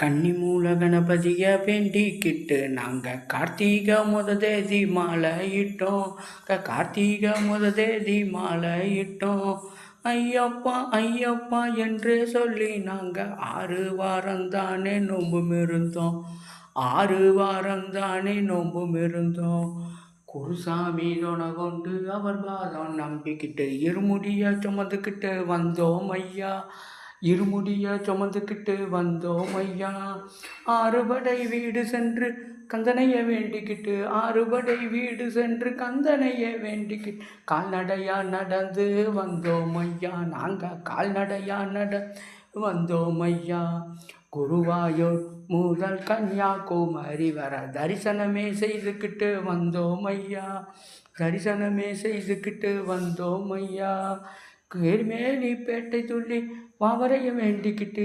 கன்னிமூல கணபதிய வேண்டிக்கிட்டு நாங்கள் கார்த்திகை தேதி மாலை இட்டோம். கார்த்திகை தேதி மாலை இட்டோம். ஐயப்பா ஐயப்பா என்று சொல்லி நாங்கள் 6 வாரந்தானே நோம்பும் இருந்தோம். 6 வாரந்தானே நோம்பும் இருந்தோம். குருசாமி துணை கொண்டு அவர் பாதம் நம்பிக்கிட்டு இருமுடிய சுமந்துக்கிட்டு வந்தோம் ஐயா. இருமுடிய சுமந்துக்கிட்டு வந்தோம் ஐயா. 6 படை வீடு சென்று கந்தனைய வேண்டிக்கிட்டு 6 படை வீடு சென்று கந்தனைய வேண்டிக்கிட்டு கால்நடையா நடந்து வந்தோம் ஐயா. நாங்கள் கால்நடையா வந்தோம் ஐயா. குருவாயூர் முதல் கன்னியாகுமரி வர தரிசனமே செய்துக்கிட்டு வந்தோம் ஐயா. தரிசனமே செய்துக்கிட்டு வந்தோம் ஐயா. கேர்மேலி பேட்டை துள்ளி பாவரைய வேண்டிக்கிட்டு